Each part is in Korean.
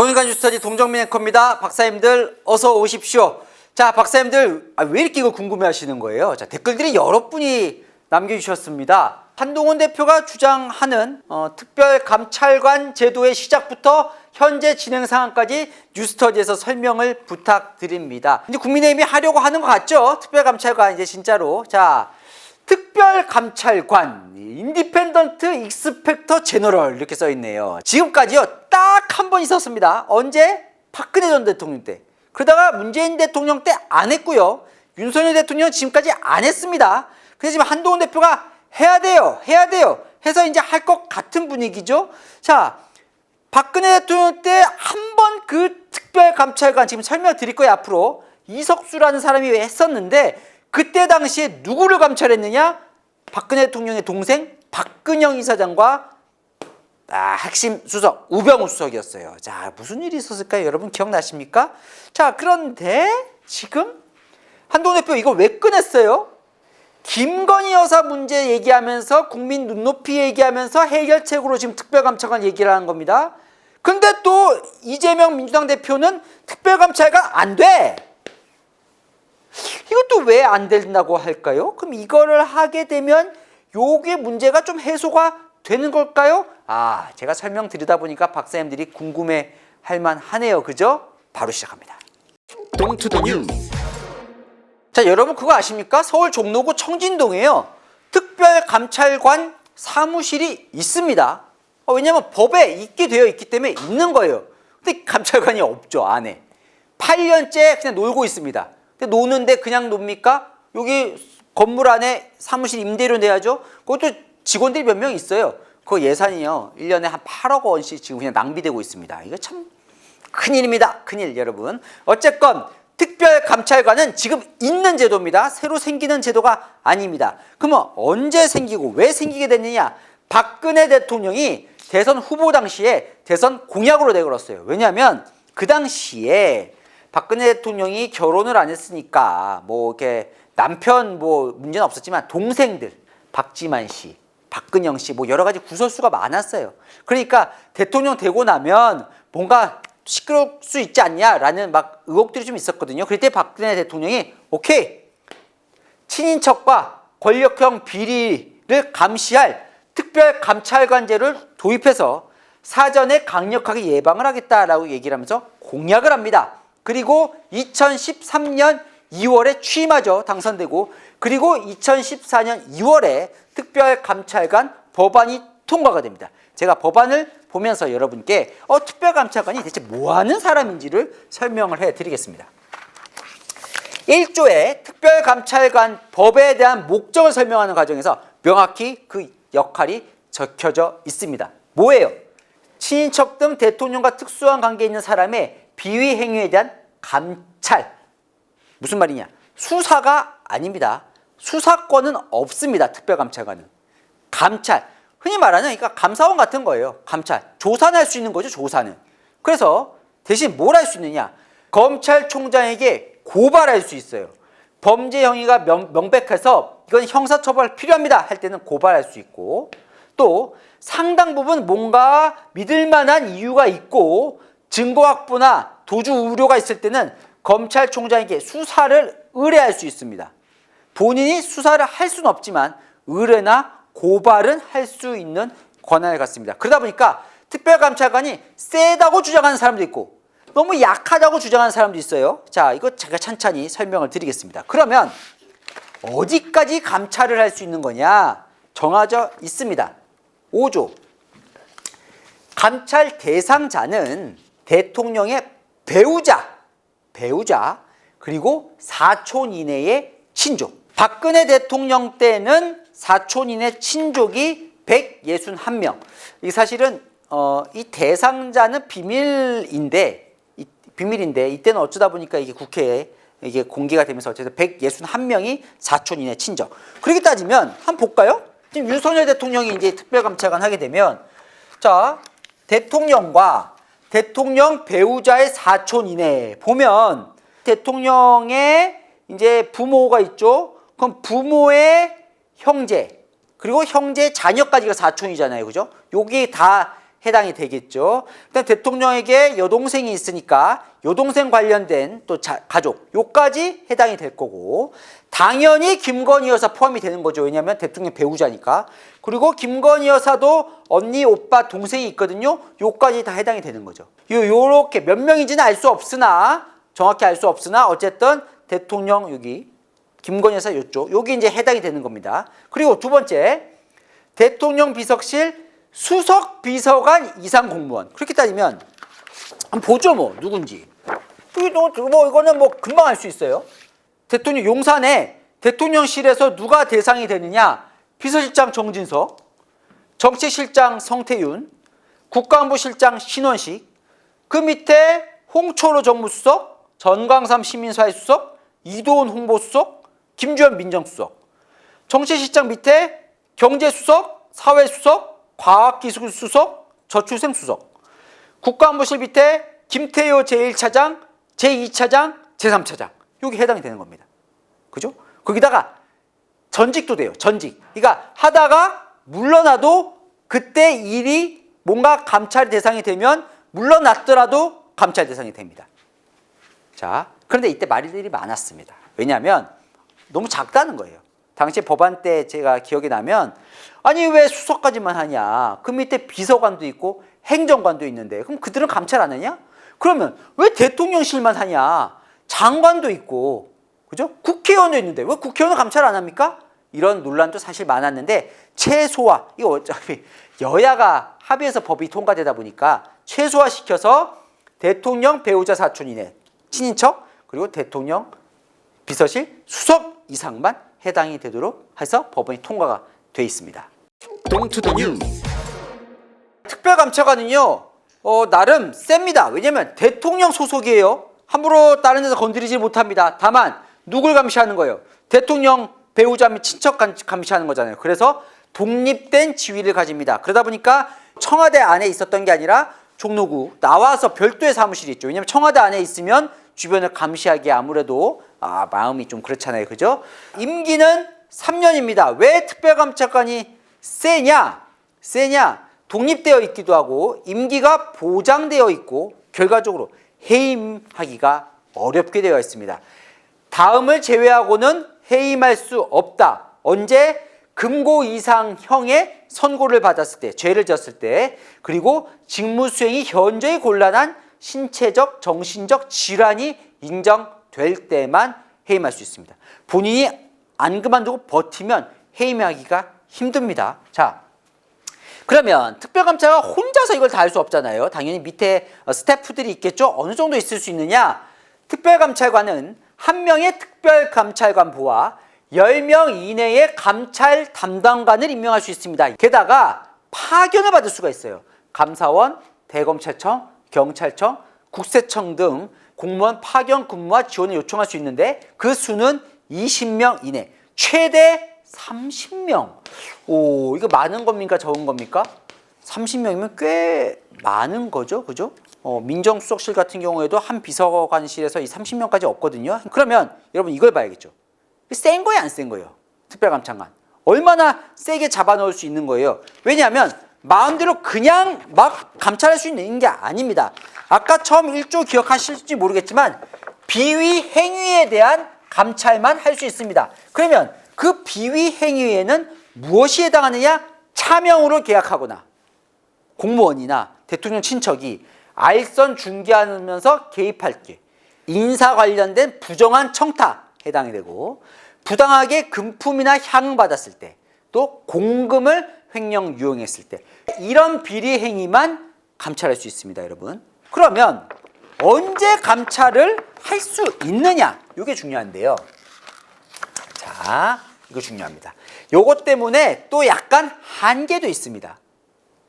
동인간 뉴스터디 동정민 앵커입니다. 박사님들 어서 오십시오. 자, 박사님들 왜 이렇게 이거 궁금해 하시는 거예요? 자, 댓글들이 여러 분이 남겨주셨습니다. 한동훈 대표가 주장하는 특별감찰관 제도의 시작부터 현재 진행 상황까지 뉴스터디에서 설명을 부탁드립니다. 이제 국민의힘이 하려고 하는 것 같죠? 특별감찰관 이제 진짜로. 자, 특별감찰관 인디펜던트 익스펙터 제너럴 이렇게 써있네요. 지금까지요 딱 한 번 있었습니다. 언제? 박근혜 전 대통령 때. 그러다가 문재인 대통령 때 안 했고요. 윤석열 대통령은 지금까지 안 했습니다. 그래서 지금 한동훈 대표가 해야 돼요 해서 이제 할 것 같은 분위기죠. 자, 박근혜 대통령 때 한 번 그 특별감찰관 지금 설명 드릴 거예요. 앞으로 이석수라는 사람이 했었는데 그때 당시에 누구를 감찰했느냐? 박근혜 대통령의 동생 박근영 이사장과 핵심 수석 우병우 수석이었어요. 자, 무슨 일이 있었을까요? 여러분 기억나십니까? 자, 그런데 지금 한동훈 대표 이거 왜 꺼냈어요? 김건희 여사 문제 얘기하면서 국민 눈높이 얘기하면서 해결책으로 지금 특별감찰관 얘기를 하는 겁니다. 근데 또 이재명 민주당 대표는 특별감찰관 안 돼. 이것도 왜 안 된다고 할까요? 그럼 이거를 하게 되면 요게 문제가 좀 해소가 되는 걸까요? 제가 설명드리다 보니까 박사님들이 궁금해 할 만하네요. 그죠? 바로 시작합니다. 동투더 뉴스. 자, 여러분 그거 아십니까? 서울 종로구 청진동에요. 특별감찰관 사무실이 있습니다. 왜냐면 법에 있게 되어 있기 때문에 있는 거예요. 근데 감찰관이 없죠, 안에. 8년째 그냥 놀고 있습니다. 근데 노는데 그냥 놉니까? 여기 건물 안에 사무실 임대료 내야죠. 그것도 직원들이 몇 명 있어요. 그 예산이요 1년에 한 8억 원씩 지금 그냥 낭비되고 있습니다. 이거 참 큰일입니다. 큰일 여러분. 어쨌건 특별감찰관은 지금 있는 제도입니다. 새로 생기는 제도가 아닙니다. 그러면 언제 생기고 왜 생기게 됐느냐? 박근혜 대통령이 대선 후보 당시에 대선 공약으로 내걸었어요. 왜냐하면 그 당시에 박근혜 대통령이 결혼을 안 했으니까 뭐 이렇게 남편 뭐 문제는 없었지만 동생들 박지만 씨, 박근영 씨 뭐 여러 가지 구설수가 많았어요. 그러니까 대통령 되고 나면 뭔가 시끄러울 수 있지 않냐라는 막 의혹들이 좀 있었거든요. 그럴 때 박근혜 대통령이 오케이 친인척과 권력형 비리를 감시할 특별감찰관제를 도입해서 사전에 강력하게 예방을 하겠다라고 얘기를 하면서 공약을 합니다. 그리고 2013년 2월에 취임하죠. 당선되고. 그리고 2014년 2월에 특별감찰관 법안이 통과가 됩니다. 제가 법안을 보면서 여러분께 특별감찰관이 대체 뭐하는 사람인지를 설명을 해드리겠습니다. 1조의 특별감찰관 법에 대한 목적을 설명하는 과정에서 명확히 그 역할이 적혀져 있습니다. 뭐예요? 친인척 등 대통령과 특수한 관계에 있는 사람의 비위 행위에 대한 감찰. 무슨 말이냐? 수사가 아닙니다. 수사권은 없습니다. 특별감찰관은. 감찰. 흔히 말하는 그러니까 감사원 같은 거예요. 감찰. 조사는 할 수 있는 거죠. 조사는. 그래서 대신 뭘 할 수 있느냐? 검찰총장에게 고발할 수 있어요. 범죄 행위가 명백해서 이건 형사처벌 필요합니다 할 때는 고발할 수 있고, 또 상당 부분 뭔가 믿을 만한 이유가 있고 증거 확보나 도주 우려가 있을 때는 검찰총장에게 수사를 의뢰할 수 있습니다. 본인이 수사를 할 수는 없지만 의뢰나 고발은 할 수 있는 권한을 갖습니다. 그러다 보니까 특별감찰관이 세다고 주장하는 사람도 있고 너무 약하다고 주장하는 사람도 있어요. 자, 이거 제가 찬찬히 설명을 드리겠습니다. 그러면 어디까지 감찰을 할 수 있는 거냐? 정해져 있습니다. 5조. 감찰 대상자는 대통령의 배우자 그리고 사촌 이내의 친족. 박근혜 대통령 때는 사촌 이내 친족이 161명. 이 사실은 이 대상자는 비밀인데 이때는 어쩌다 보니까 이게 국회에 이게 공개가 되면서 어쨌든 161명이 사촌 이내 친족. 그렇게 따지면 한번 볼까요? 지금 윤석열 대통령이 이제 특별감찰관 하게 되면 자, 대통령과 대통령 배우자의 사촌 이내 보면 대통령의 이제 부모가 있죠. 그럼 부모의 형제 그리고 형제 자녀까지가 사촌이잖아요. 그죠? 요게 다 해당이 되겠죠. 일단 대통령에게 여동생이 있으니까 여동생 관련된 또 가족 요까지 해당이 될 거고, 당연히 김건희 여사 포함이 되는 거죠. 왜냐하면 대통령 배우자니까. 그리고 김건희 여사도 언니, 오빠, 동생이 있거든요. 요까지 다 해당이 되는 거죠. 요렇게 몇 명인지는 알 수 없으나, 정확히 알 수 없으나 어쨌든 대통령 여기 김건희 여사 요쪽 여기 이제 해당이 되는 겁니다. 그리고 두 번째, 대통령 비서실 수석 비서관 이상 공무원. 그렇게 따지면 한번 보죠, 뭐 누군지. 뭐 이거는 뭐 금방 알 수 있어요. 대통령 용산에 대통령실에서 누가 대상이 되느냐? 비서실장 정진석, 정책실장 성태윤, 국가안보실장 신원식, 그 밑에 홍철호 정무수석, 전광삼 시민사회수석, 이도훈 홍보수석, 김주현 민정수석, 정책실장 밑에 경제수석, 사회수석, 과학기술수석, 저출생수석, 국가안보실 밑에 김태효 제1차장, 제2차장, 제3차장. 여기 해당이 되는 겁니다. 그죠? 거기다가 전직도 돼요. 전직. 그러니까 하다가 물러나도 그때 일이 뭔가 감찰 대상이 되면 물러났더라도 감찰 대상이 됩니다. 자, 그런데 이때 말들이 많았습니다. 왜냐하면 너무 작다는 거예요. 당시 법안 때 제가 기억이 나면 아니 왜 수석까지만 하냐. 그 밑에 비서관도 있고 행정관도 있는데 그럼 그들은 감찰 안 하냐? 그러면 왜 대통령실만 하냐. 장관도 있고 그죠? 국회의원도 있는데 왜 국회의원은 감찰 안 합니까? 이런 논란도 사실 많았는데 최소화, 이거 어차피 여야가 합의해서 법이 통과되다 보니까 최소화시켜서 대통령 배우자 사촌이네 친인척 그리고 대통령 비서실 수석 이상만 해당이 되도록 해서 법원이 통과가 돼 있습니다. 동투더 뉴스. 특별감찰관은요 나름 셉니다. 왜냐하면 대통령 소속이에요. 함부로 다른 데서 건드리지 못합니다. 다만 누굴 감시하는 거예요? 대통령 배우자 및 친척 감시하는 거잖아요. 그래서 독립된 지위를 가집니다. 그러다 보니까 청와대 안에 있었던 게 아니라 종로구 나와서 별도의 사무실이 있죠. 왜냐하면 청와대 안에 있으면 주변을 감시하기에 아무래도 마음이 좀 그렇잖아요. 그죠? 임기는 3년입니다. 왜 특별감찰관이 세냐? 독립되어 있기도 하고 임기가 보장되어 있고 결과적으로 해임하기가 어렵게 되어 있습니다. 다음을 제외하고는 해임할 수 없다. 언제? 금고 이상형의 선고를 받았을 때, 죄를 졌을 때, 그리고 직무 수행이 현저히 곤란한 신체적, 정신적 질환이 인정될 때만 해임할 수 있습니다. 본인이 안 그만두고 버티면 해임하기가 힘듭니다. 자, 그러면 특별감찰관 혼자서 이걸 다 할 수 없잖아요. 당연히 밑에 스태프들이 있겠죠. 어느 정도 있을 수 있느냐? 특별감찰관은 한 명의 특별감찰관부와 10명 이내의 감찰 담당관을 임명할 수 있습니다. 게다가 파견을 받을 수가 있어요. 감사원, 대검찰청, 경찰청, 국세청 등 공무원 파견 근무와 지원을 요청할 수 있는데 그 수는 20명 이내, 최대 30명. 오, 이거 많은 겁니까? 적은 겁니까? 30명이면 꽤 많은 거죠. 그죠? 민정수석실 같은 경우에도 한 비서관실에서 이 30명까지 없거든요. 그러면 여러분 이걸 봐야겠죠. 센 거예요, 안 센 거예요? 특별감찰관. 얼마나 세게 잡아넣을 수 있는 거예요? 왜냐하면 마음대로 그냥 막 감찰할 수 있는 게 아닙니다. 아까 처음 1조 기억하실지 모르겠지만 비위 행위에 대한 감찰만 할 수 있습니다. 그러면 그 비위 행위에는 무엇이 해당하느냐? 차명으로 계약하거나 공무원이나 대통령 친척이 알선 중개하면서 개입할 게 인사 관련된 부정한 청탁 해당이 되고 부당하게 금품이나 향응 받았을 때 또 공금을 횡령 유용했을 때 이런 비리 행위만 감찰할 수 있습니다, 여러분. 그러면 언제 감찰을 할 수 있느냐? 이게 중요한데요. 자, 이거 중요합니다. 요것 때문에 또 약간 한계도 있습니다.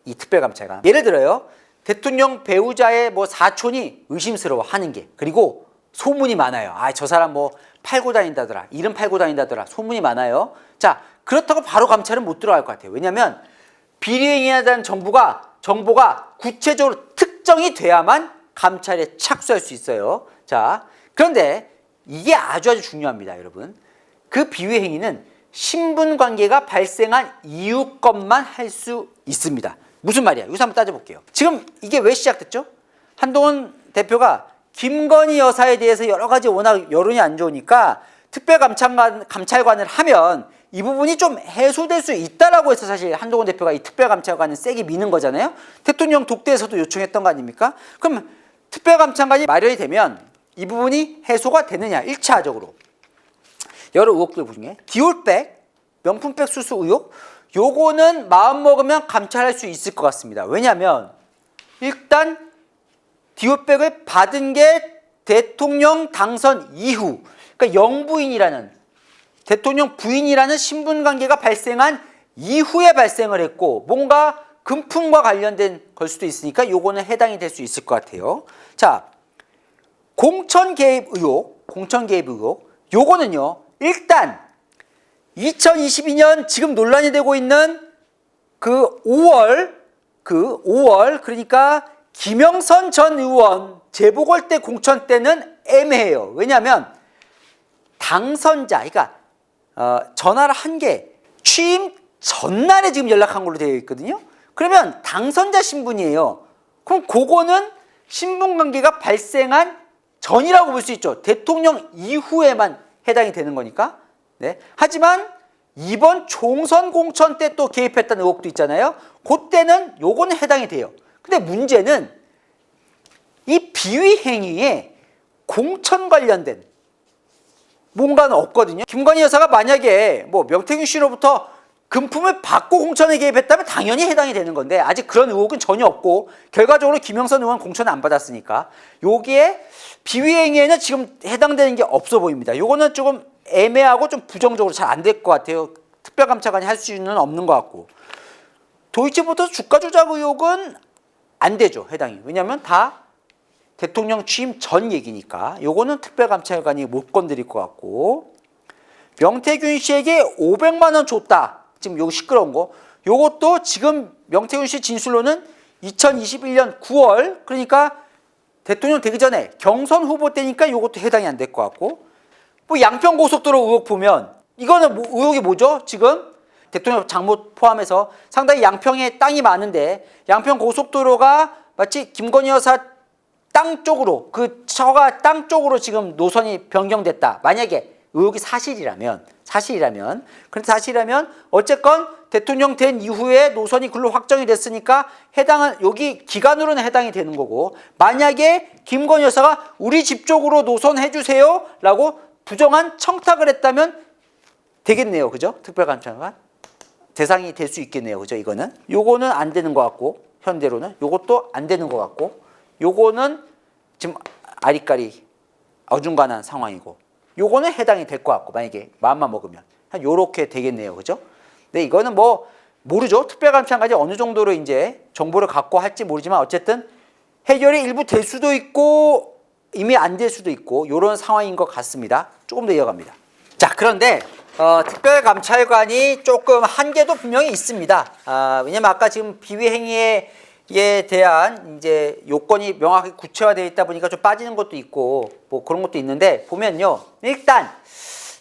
이 특별감찰관. 예를 들어요. 대통령 배우자의 뭐 사촌이 의심스러워하는 게 그리고 소문이 많아요. 저 사람 뭐 팔고 다닌다더라. 이름 팔고 다닌다더라. 소문이 많아요. 자, 그렇다고 바로 감찰은 못 들어갈 것 같아요. 왜냐하면 비리행위에 대한 정보가 구체적으로 특정이 돼야만 감찰에 착수할 수 있어요. 자, 그런데 이게 아주 중요합니다, 여러분. 그 비위 행위는 신분 관계가 발생한 이유 것만 할 수 있습니다. 무슨 말이야? 여기서 한번 따져볼게요. 지금 이게 왜 시작됐죠? 한동훈 대표가 김건희 여사에 대해서 여러 가지 워낙 여론이 안 좋으니까 특별감찰관을 하면 이 부분이 좀 해소될 수 있다라고 해서 사실 한동훈 대표가 이 특별감찰관을 세게 미는 거잖아요. 대통령 독대에서도 요청했던 거 아닙니까? 그럼 특별감찰관이 마련이 되면 이 부분이 해소가 되느냐? 1차적으로 여러 의혹들 중에 디올백, 명품백 수수 의혹, 요거는 마음 먹으면 감찰할 수 있을 것 같습니다. 왜냐하면 일단 디올백을 받은 게 대통령 당선 이후, 그러니까 영부인이라는 대통령 부인이라는 신분관계가 발생한 이후에 발생을 했고 뭔가 금품과 관련된 걸 수도 있으니까 요거는 해당이 될 수 있을 것 같아요. 자, 공천 개입 의혹, 요거는요 일단 2022년 지금 논란이 되고 있는 그 5월 그러니까 김영선 전 의원 재보궐 때 공천 때는 애매해요. 왜냐하면 당선자, 그러니까 전화를 한 게 취임 전날에 지금 연락한 걸로 되어 있거든요. 그러면 당선자 신분이에요. 그럼 그거는 신분관계가 발생한 전이라고 볼 수 있죠. 대통령 이후에만 해당이 되는 거니까. 네. 하지만 이번 총선 공천 때 또 개입했다는 의혹도 있잖아요. 그때는 요거는 해당이 돼요. 근데 문제는 이 비위 행위에 공천 관련된 뭔가는 없거든요. 김건희 여사가 만약에 뭐 명태균 씨로부터 금품을 받고 공천에 개입했다면 당연히 해당이 되는 건데 아직 그런 의혹은 전혀 없고 결과적으로 김영선 의원 공천을 안 받았으니까 여기에 비위 행위에는 지금 해당되는 게 없어 보입니다. 요거는 조금 애매하고 좀 부정적으로 잘 안 될 것 같아요. 특별감찰관이 할 수는 없는 것 같고 도이치모터스 주가 조작 의혹은 안 되죠. 해당이. 왜냐하면 다 대통령 취임 전 얘기니까 요거는 특별감찰관이 못 건드릴 것 같고 명태균 씨에게 500만 원 줬다. 지금 요거 시끄러운 거. 요것도 지금 명태균 씨 진술로는 2021년 9월 그러니까 대통령 되기 전에 경선 후보 때니까 요것도 해당이 안 될 것 같고 뭐 양평 고속도로 의혹 보면 이거는 뭐 의혹이 뭐죠? 지금 대통령 장모 포함해서 상당히 양평에 땅이 많은데 양평 고속도로가 마치 김건희 여사 땅 쪽으로 그 처가 땅 쪽으로 지금 노선이 변경됐다. 만약에 의혹이 사실이라면 그런데 사실이라면 어쨌건 대통령 된 이후에 노선이 글로 확정이 됐으니까 해당은 여기 기간으로는 해당이 되는 거고 만약에 김건희 여사가 우리 집 쪽으로 노선 해주세요 라고 부정한 청탁을 했다면 되겠네요. 그죠? 특별감찰관 대상이 될 수 있겠네요. 그죠? 이거는 요거는 안 되는 것 같고 현대로는 요것도 안 되는 것 같고 요거는 지금 아리까리 어중간한 상황이고 요거는 해당이 될 것 같고 만약에 마음만 먹으면 한 요렇게 되겠네요. 그죠? 근데 이거는 뭐 모르죠. 특별감찰관이 어느 정도로 이제 정보를 갖고 할지 모르지만 어쨌든 해결이 일부 될 수도 있고 이미 안 될 수도 있고 요런 상황인 것 같습니다. 조금 더 이어갑니다. 자, 그런데 특별감찰관이 조금 한계도 분명히 있습니다. 왜냐면 아까 지금 비위 행위에 대한 이제 요건이 명확하게 구체화되어 있다 보니까 좀 빠지는 것도 있고 뭐 그런 것도 있는데 보면요. 일단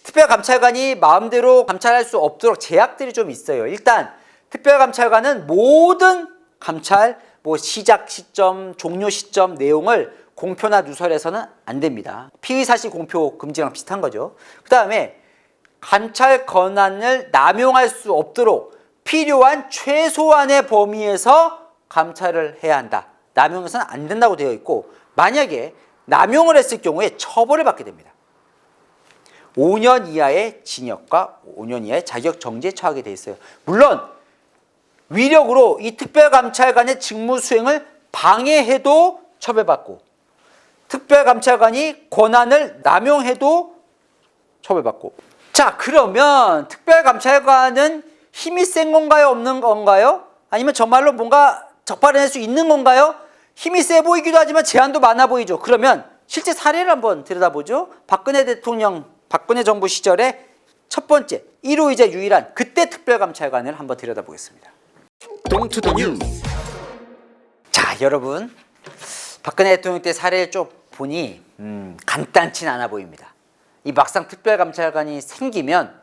특별감찰관이 마음대로 감찰할 수 없도록 제약들이 좀 있어요. 일단 특별감찰관은 모든 감찰 뭐 시작 시점, 종료 시점 내용을 공표나 누설해서는 안 됩니다. 피의사실 공표 금지랑 비슷한 거죠. 그 다음에 감찰 권한을 남용할 수 없도록 필요한 최소한의 범위에서 감찰을 해야 한다. 남용해서는 안 된다고 되어 있고 만약에 남용을 했을 경우에 처벌을 받게 됩니다. 5년 이하의 징역과 5년 이하의 자격 정지에 처하게 되어 있어요. 물론 위력으로 이 특별감찰관의 직무 수행을 방해해도 처벌받고 특별감찰관이 권한을 남용해도 처벌받고 자, 그러면 특별감찰관은 힘이 센 건가요? 없는 건가요? 아니면 정말로 뭔가 적발해낼 수 있는 건가요? 힘이 세 보이기도 하지만 제한도 많아 보이죠. 그러면 실제 사례를 한번 들여다보죠. 박근혜 정부 시절에 첫 번째 1호이자 유일한 그때 특별감찰관을 한번 들여다보겠습니다. 동투더 뉴스. 자, 여러분 박근혜 대통령 때 사례를 좀 보니 간단치는 않아 보입니다. 이 막상 특별감찰관이 생기면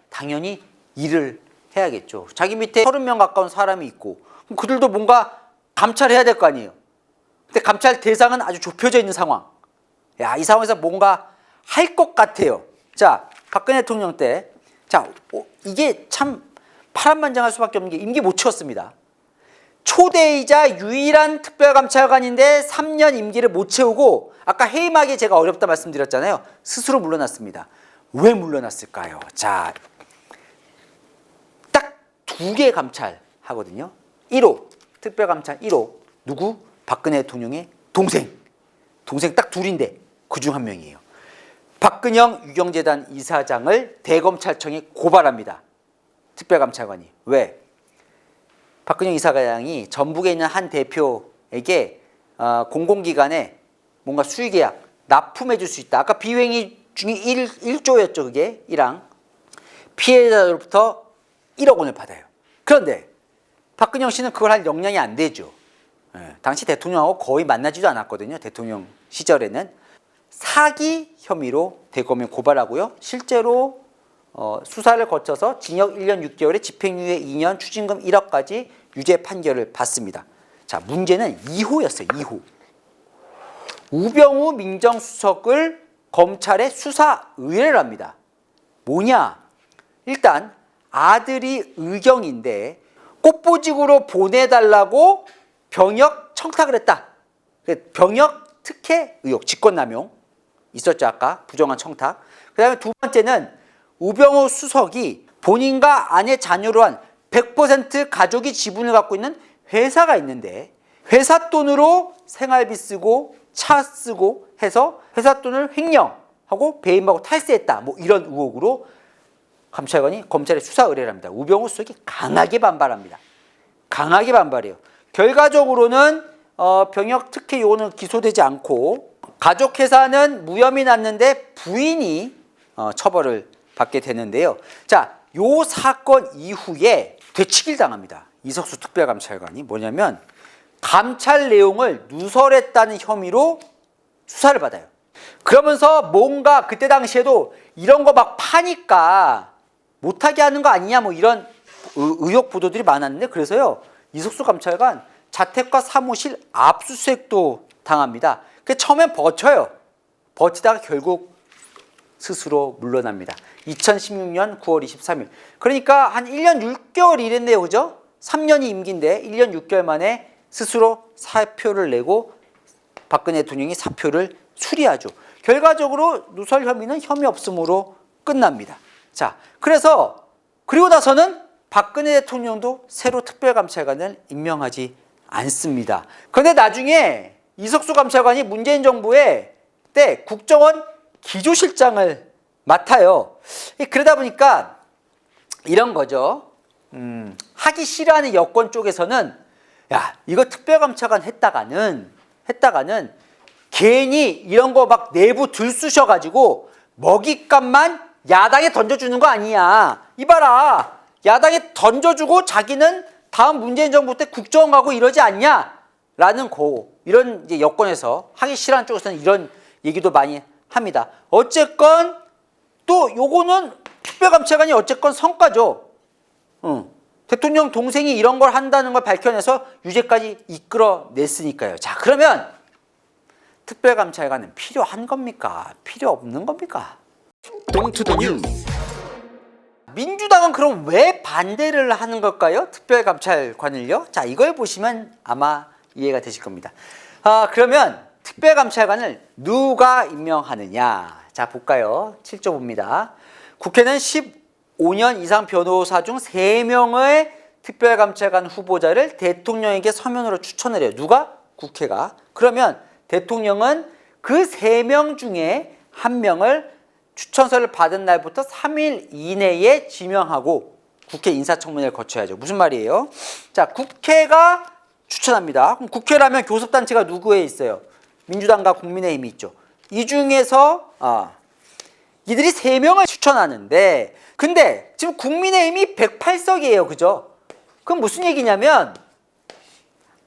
당연히 일을 해야겠죠. 자기 밑에 30명 가까운 사람이 있고 그럼 그들도 뭔가 감찰해야 될 거 아니에요. 근데 감찰 대상은 아주 좁혀져 있는 상황. 야, 이 상황에서 뭔가 할 것 같아요. 자, 박근혜 대통령 때, 자, 이게 참 파란만장할 수밖에 없는 게 임기 못 채웠습니다. 초대이자 유일한 특별감찰관인데 3년 임기를 못 채우고 아까 해임하기 제가 어렵다 말씀드렸잖아요. 스스로 물러났습니다. 왜 물러났을까요? 자, 딱 2개 감찰하거든요. 1호, 특별감찰 1호. 누구? 박근혜 대통령의 동생. 동생 딱 둘인데 그중 한 명이에요. 박근영 유경재단 이사장을 대검찰청에 고발합니다. 특별감찰관이. 왜? 박근영 이사장이 전북에 있는 한 대표에게 공공기관에 뭔가 수의계약 납품해 줄 수 있다. 아까 비행위 중에 1조였죠. 그게 1항. 피해자로부터 1억 원을 받아요. 그런데 박근영 씨는 그걸 할 역량이 안 되죠. 당시 대통령하고 거의 만나지도 않았거든요. 대통령 시절에는. 사기 혐의로 대검에 고발하고요. 실제로 수사를 거쳐서 징역 1년 6개월에 집행유예 2년 추징금 1억까지 유죄 판결을 받습니다. 자, 문제는 2호였어요. 2호. 우병우 민정수석을 검찰에 수사 의뢰를 합니다. 뭐냐? 일단 아들이 의경인데 꽃보직으로 보내달라고 병역 청탁을 했다. 병역 특혜 의혹, 직권남용 있었죠. 아까 부정한 청탁. 그 다음에 두 번째는 우병우 수석이 본인과 아내 자녀로 한 100% 가족이 지분을 갖고 있는 회사가 있는데 회사 돈으로 생활비 쓰고 차 쓰고 해서 회사 돈을 횡령하고 배임하고 탈세했다. 뭐 이런 의혹으로 감찰관이 검찰에 수사 의뢰를 합니다. 우병우 수석이 강하게 반발합니다. 강하게 반발해요. 결과적으로는 병역 특혜 요원은 기소되지 않고 가족 회사는 무혐의 났는데 부인이 처벌을 받게 되는데요. 자, 요 사건 이후에 되치기를 당합니다. 이석수 특별감찰관이 뭐냐면 감찰 내용을 누설했다는 혐의로 수사를 받아요. 그러면서 뭔가 그때 당시에도 이런 거 막 파니까 못하게 하는 거 아니냐 뭐 이런 의혹 보도들이 많았는데 그래서요 이석수 감찰관 자택과 사무실 압수수색도 당합니다. 그 처음엔 버텨요. 버티다가 결국 스스로 물러납니다. 2016년 9월 23일. 그러니까 한 1년 6개월 일했네요. 그죠? 3년이 임기인데 1년 6개월 만에 스스로 사표를 내고 박근혜 대통령이 사표를 수리하죠. 결과적으로 누설 혐의는 혐의 없음으로 끝납니다. 자, 그래서 그리고 나서는 박근혜 대통령도 새로 특별감찰관을 임명하지 않습니다. 그런데 나중에 이석수 감찰관이 문재인 정부의 때 국정원 기조실장을 맡아요. 그러다 보니까 이런 거죠. 하기 싫어하는 여권 쪽에서는 야, 이거 특별감찰관 했다가는 괜히 이런 거 막 내부 들쑤셔가지고 먹잇감만 야당에 던져주는 거 아니야. 이봐라. 야당에 던져주고 자기는 다음 문재인 정부 때 국정원 가고 이러지 않냐? 라는 이런 이제 여권에서 하기 싫어하는 쪽에서는 이런 얘기도 많이 합니다. 어쨌건 또 요거는 특별감찰관이 어쨌건 성과죠. 대통령 동생이 이런 걸 한다는 걸 밝혀내서 유죄까지 이끌어냈으니까요. 자, 그러면 특별감찰관은 필요한 겁니까? 필요 없는 겁니까? 동투더 뉴스. 민주당은 그럼 왜 반대를 하는 걸까요? 특별감찰관을요? 자, 이걸 보시면 아마 이해가 되실 겁니다. 그러면 특별감찰관을 누가 임명하느냐? 자, 볼까요? 7조 봅니다. 국회는 15년 이상 변호사 중 3명의 특별감찰관 후보자를 대통령에게 서면으로 추천을 해요. 누가? 국회가. 그러면 대통령은 그 3명 중에 1명을 추천서를 받은 날부터 3일 이내에 지명하고 국회 인사청문회를 거쳐야죠. 무슨 말이에요? 자, 국회가 추천합니다. 그럼 국회라면 교섭단체가 누구에 있어요? 민주당과 국민의힘이 있죠. 이 중에서 이들이 3명을 추천하는데 근데 지금 국민의힘이 108석이에요. 그죠? 그럼 무슨 얘기냐면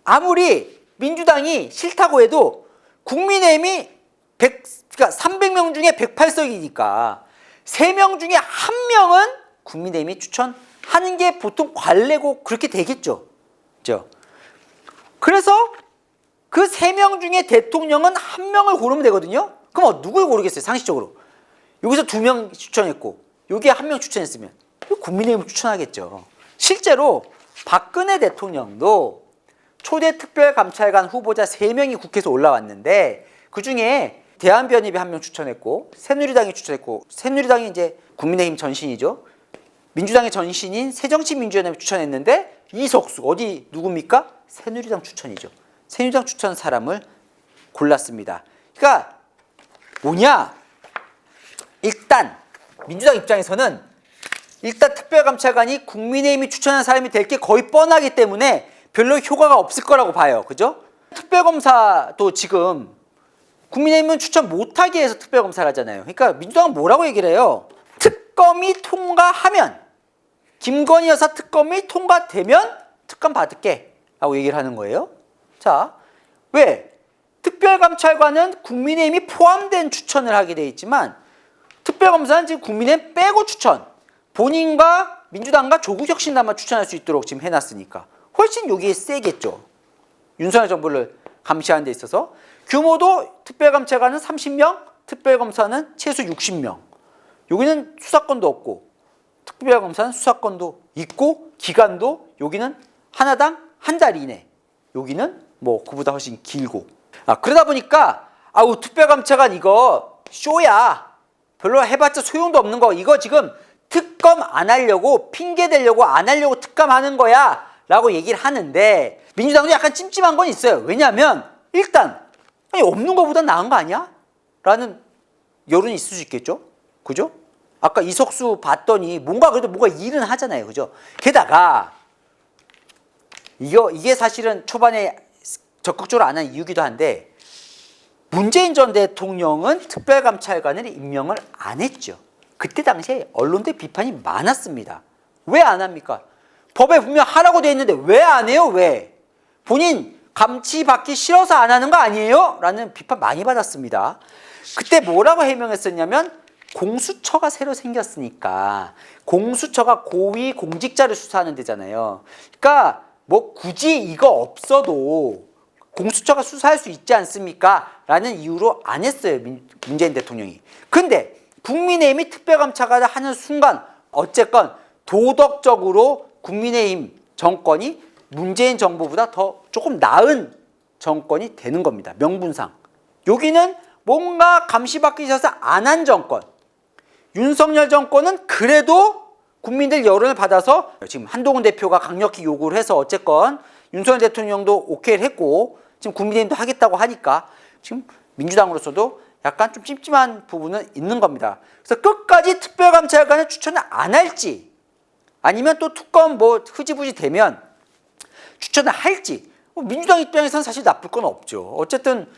아무리 민주당이 싫다고 해도 국민의힘이 그러니까 300명 중에 108석이니까 3명 중에 1명은 국민의힘이 추천할 하는 게 보통 관례고 그렇게 되겠죠. 그죠? 그래서 그 3명 중에 대통령은 1명을 고르면 되거든요. 그럼 누굴 고르겠어요? 상식적으로. 여기서 2명 추천했고 여기에 1명 추천했으면 국민의힘을 추천하겠죠. 실제로 박근혜 대통령도 초대 특별감찰관 후보자 3명이 국회에서 올라왔는데 그중에 대한변협이 1명 추천했고 새누리당이 추천했고 새누리당이 이제 국민의힘 전신이죠. 민주당의 전신인 새정치민주연합이 추천했는데 이석수 어디 누굽니까? 새누리당 추천이죠. 새누리당 추천 사람을 골랐습니다. 그러니까 뭐냐? 일단 민주당 입장에서는 일단 특별감찰관이 국민의힘이 추천한 사람이 될 게 거의 뻔하기 때문에 별로 효과가 없을 거라고 봐요. 그죠? 특별검사도 지금 국민의힘은 추천 못하게 해서 특별검사를 하잖아요. 그러니까 민주당은 뭐라고 얘기를 해요? 특검이 통과하면 김건희 여사 특검이 통과되면 특검 받을게 라고 얘기를 하는 거예요. 자, 왜? 특별감찰관은 국민의힘이 포함된 추천을 하게 돼 있지만 특별검사는 지금 국민의힘 빼고 추천 본인과 민주당과 조국혁신당만 추천할 수 있도록 지금 해놨으니까 훨씬 여기에 세겠죠. 윤석열 정부를 감시하는 데 있어서 규모도 특별감찰관은 30명, 특별검사는 최소 60명. 여기는 수사권도 없고 특별검사는 수사권도 있고 기간도 여기는 하나당 한 달 이내. 여기는 뭐 그보다 훨씬 길고. 그러다 보니까 특별감찰관 이거 쇼야. 별로 해봤자 소용도 없는 거. 이거 지금 특검 안 하려고 핑계 대려고 안 하려고 특검하는 거야 라고 얘기를 하는데 민주당도 약간 찜찜한 건 있어요. 왜냐하면 일단 없는 거보다 나은 거 아니야? 라는 여론이 있을 수 있겠죠. 그죠? 아까 이석수 봤더니 그래도 뭔가 일은 하잖아요. 그죠? 게다가 이게 사실은 초반에 적극적으로 안 한 이유기도 한데 문재인 전 대통령은 특별감찰관을 임명을 안 했죠. 그때 당시에 언론들 비판이 많았습니다. 왜 안 합니까? 법에 분명 하라고 돼 있는데 왜 안 해요? 왜? 본인 감치받기 싫어서 안 하는 거 아니에요? 라는 비판 많이 받았습니다. 그때 뭐라고 해명했었냐면 공수처가 새로 생겼으니까 공수처가 고위 공직자를 수사하는 데잖아요. 그러니까 뭐 굳이 이거 없어도 공수처가 수사할 수 있지 않습니까? 라는 이유로 안 했어요. 문재인 대통령이. 근데 국민의힘이 특별감찰관을 하는 순간 어쨌건 도덕적으로 국민의힘 정권이 문재인 정부보다 더 조금 나은 정권이 되는 겁니다. 명분상. 여기는 뭔가 감시받기 싫어서 안 한 정권. 윤석열 정권은 그래도 국민들 여론을 받아서 지금 한동훈 대표가 강력히 요구를 해서 어쨌건 윤석열 대통령도 오케이를 했고 지금 국민의힘도 하겠다고 하니까 지금 민주당으로서도 약간 좀 찜찜한 부분은 있는 겁니다. 그래서 끝까지 특별감찰관을 추천을 안 할지 아니면 또 특검 흐지부지 되면 추천을 할지 민주당 입장에서는 사실 나쁠 건 없죠. 어쨌든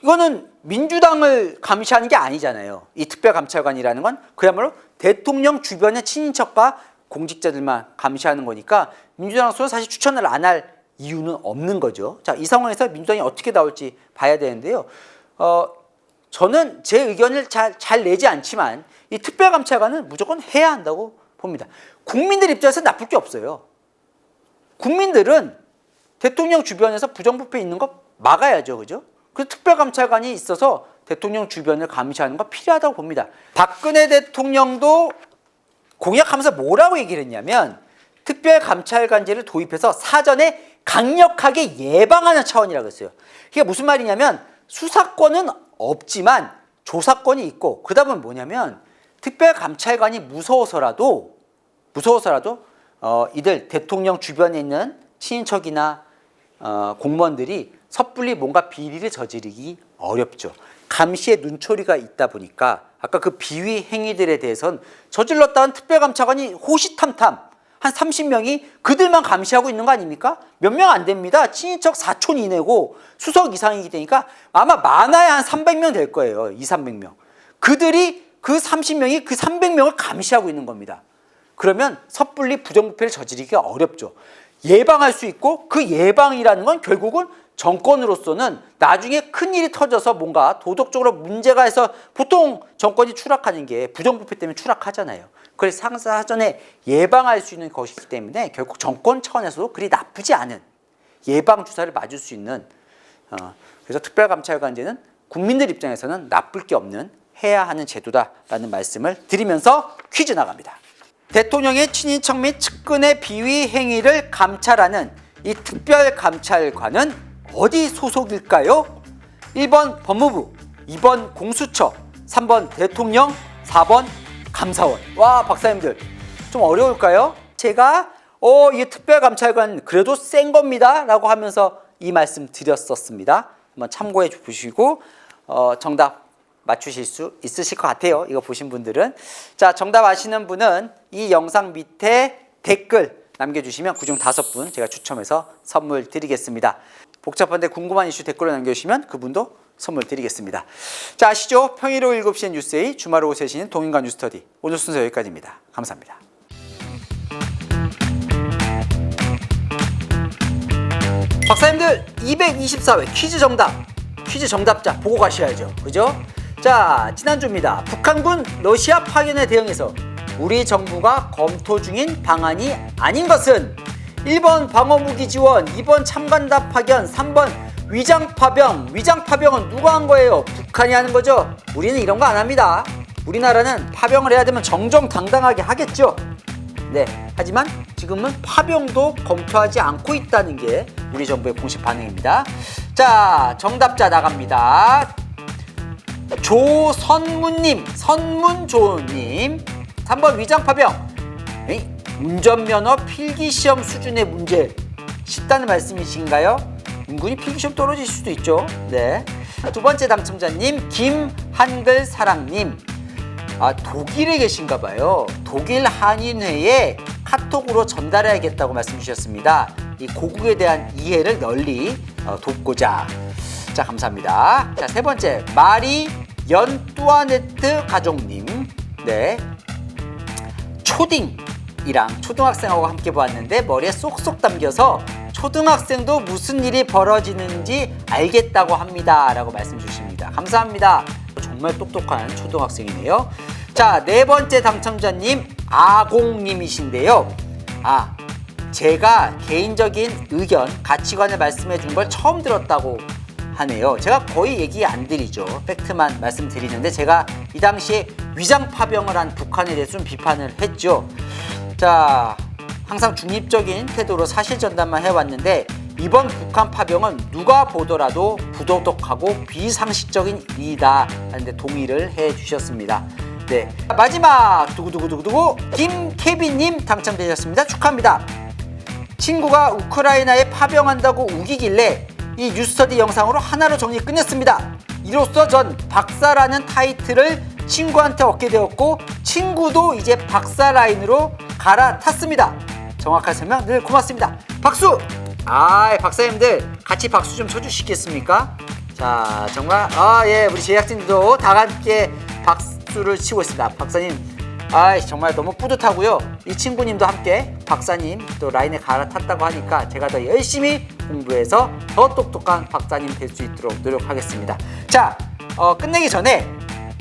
이거는 민주당을 감시하는 게 아니잖아요. 이 특별감찰관이라는 건 그야말로 대통령 주변의 친인척과 공직자들만 감시하는 거니까 민주당으로서는 사실 추천을 안 할 이유는 없는 거죠. 자, 이 상황에서 민주당이 어떻게 나올지 봐야 되는데요. 저는 제 의견을 잘 내지 않지만 이 특별감찰관은 무조건 해야 한다고 봅니다. 국민들 입장에서 나쁠 게 없어요. 국민들은 대통령 주변에서 부정부패 있는 거 막아야죠. 그죠? 그 특별감찰관이 있어서 대통령 주변을 감시하는 거 필요하다고 봅니다. 박근혜 대통령도 공약하면서 뭐라고 얘기를 했냐면 특별감찰관제를 도입해서 사전에 강력하게 예방하는 차원이라고 했어요. 그게 무슨 말이냐면 수사권은 없지만 조사권이 있고 그러다 보면 뭐냐면 특별감찰관이 무서워서라도 이들 대통령 주변에 있는 친인척이나 공무원들이 섣불리 뭔가 비리를 저지르기 어렵죠. 감시에 눈초리가 있다 보니까 아까 그 비위 행위들에 대해서는 저질렀다는 특별감찰관이 호시탐탐 한 30명이 그들만 감시하고 있는 거 아닙니까? 몇 명 안 됩니다. 친인척 4촌 이내고 수석 이상이기 때니까 아마 많아야 한 300명 될 거예요. 200~300명. 그들이 그 30명이 그 300명을 감시하고 있는 겁니다. 그러면 섣불리 부정부패를 저지르기가 어렵죠. 예방할 수 있고 그 예방이라는 건 결국은 정권으로서는 나중에 큰일이 터져서 뭔가 도덕적으로 문제가 해서 보통 정권이 추락하는 게 부정부패 때문에 추락하잖아요. 그래서 사전에 예방할 수 있는 것이기 때문에 결국 정권 차원에서도 그리 나쁘지 않은 예방주사를 맞을 수 있는 그래서 특별감찰관제는 국민들 입장에서는 나쁠 게 없는 해야 하는 제도다라는 말씀을 드리면서 퀴즈 나갑니다. 대통령의 친인척 및 측근의 비위 행위를 감찰하는 이 특별감찰관은 어디 소속일까요? 1번 법무부, 2번 공수처, 3번 대통령, 4번 감사원. 와, 박사님들 좀 어려울까요? 제가 이 특별감찰관 그래도 센 겁니다 라고 하면서 이 말씀 드렸었습니다. 한번 참고해 보시고 정답 맞추실 수 있으실 것 같아요. 이거 보신 분들은. 자, 정답 아시는 분은 이 영상 밑에 댓글 남겨주시면 그중 5분 제가 추첨해서 선물 드리겠습니다. 복잡한데 궁금한 이슈 댓글로 남겨주시면 그분도 선물 드리겠습니다. 자, 아시죠? 평일 오후 7시엔 뉴스에이, 주말 오후 3시는 동인과 뉴스터디. 오늘 순서 여기까지입니다. 감사합니다. 박사님들 224회 퀴즈 정답자 보고 가셔야죠. 그죠? 자, 지난주입니다. 북한군 러시아 파견에 대응해서 우리 정부가 검토 중인 방안이 아닌 것은 1번 방어무기 지원, 2번 참관다 파견, 3번 위장파병. 위장파병은 누가 한 거예요? 북한이 하는 거죠? 우리는 이런 거 안 합니다. 우리나라는 파병을 해야 되면 정정당당하게 하겠죠. 네, 하지만 지금은 파병도 검토하지 않고 있다는 게 우리 정부의 공식 반응입니다. 자, 정답자 나갑니다. 조선문님, 선문조님. 3번 위장파병. 운전면허 필기시험 수준의 문제 쉽다는 말씀이신가요? 은근히 필기시험 떨어질 수도 있죠. 네. 두 번째 당첨자님 김한글사랑님. 독일에 계신가 봐요. 독일 한인회에 카톡으로 전달해야겠다고 말씀 주셨습니다. 이 고국에 대한 이해를 널리 돕고자. 자, 감사합니다. 자, 세 번째 마리 연뚜아네트 가족님. 네. 초딩이랑 초등학생하고 함께 보았는데 머리에 쏙쏙 담겨서 초등학생도 무슨 일이 벌어지는지 알겠다고 합니다 라고 말씀 주십니다. 감사합니다. 정말 똑똑한 초등학생이네요. 자, 네 번째 당첨자님 아공님이신데요. 제가 개인적인 의견, 가치관을 말씀해 준 걸 처음 들었다고 하네요. 제가 거의 얘기 안 드리죠. 팩트만 말씀드리는데 제가 이 당시에 위장파병을 한 북한에 대해서 좀 비판을 했죠. 자, 항상 중립적인 태도로 사실 전달만 해왔는데 이번 북한 파병은 누가 보더라도 부도덕하고 비상식적인 일이다 하는데 동의를 해주셨습니다. 네, 마지막 두구두구두구두구 김케빈님 당첨되셨습니다. 축하합니다. 친구가 우크라이나에 파병한다고 우기길래 이 뉴스터디 영상으로 하나로 정리 끝냈습니다. 이로써 전 박사라는 타이틀을 친구한테 얻게 되었고 친구도 이제 박사 라인으로 갈아탔습니다. 정확한 설명 늘 고맙습니다. 박수! 박사님들 같이 박수 좀 쳐주시겠습니까? 자, 정말 예, 우리 제작진들도 다 함께 박수를 치고 있습니다. 박사님 정말 너무 뿌듯하고요. 이 친구님도 함께 박사님 또 라인에 갈아탔다고 하니까 제가 더 열심히 공부해서 더 똑똑한 박사님 될 수 있도록 노력하겠습니다. 자, 끝내기 전에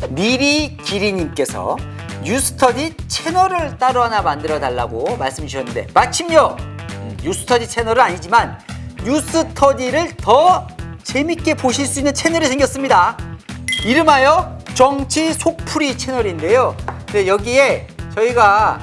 미리 기리님께서 뉴스터디 채널을 따로 하나 만들어 달라고 말씀 주셨는데 마침요 뉴스터디 채널은 아니지만 뉴스터디를 더 재밌게 보실 수 있는 채널이 생겼습니다. 이름하여 정치 속풀이 채널인데요. 네, 여기에 저희가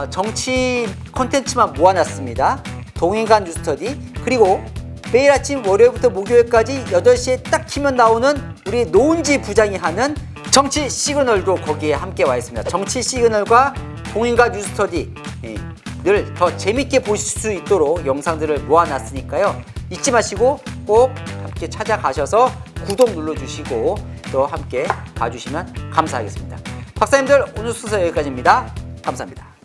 정치 콘텐츠만 모아놨습니다. 동인간 뉴스터디, 그리고 매일 아침 월요일부터 목요일까지 8시에 딱 키면 나오는 우리 노은지 부장이 하는 정치 시그널도 거기에 함께 와 있습니다. 정치 시그널과 동인간 뉴스터디를 더 재밌게 보실 수 있도록 영상들을 모아놨으니까요. 잊지 마시고 꼭 함께 찾아가셔서 구독 눌러주시고 또 함께 봐주시면 감사하겠습니다. 박사님들 오늘 순서 여기까지입니다. 감사합니다.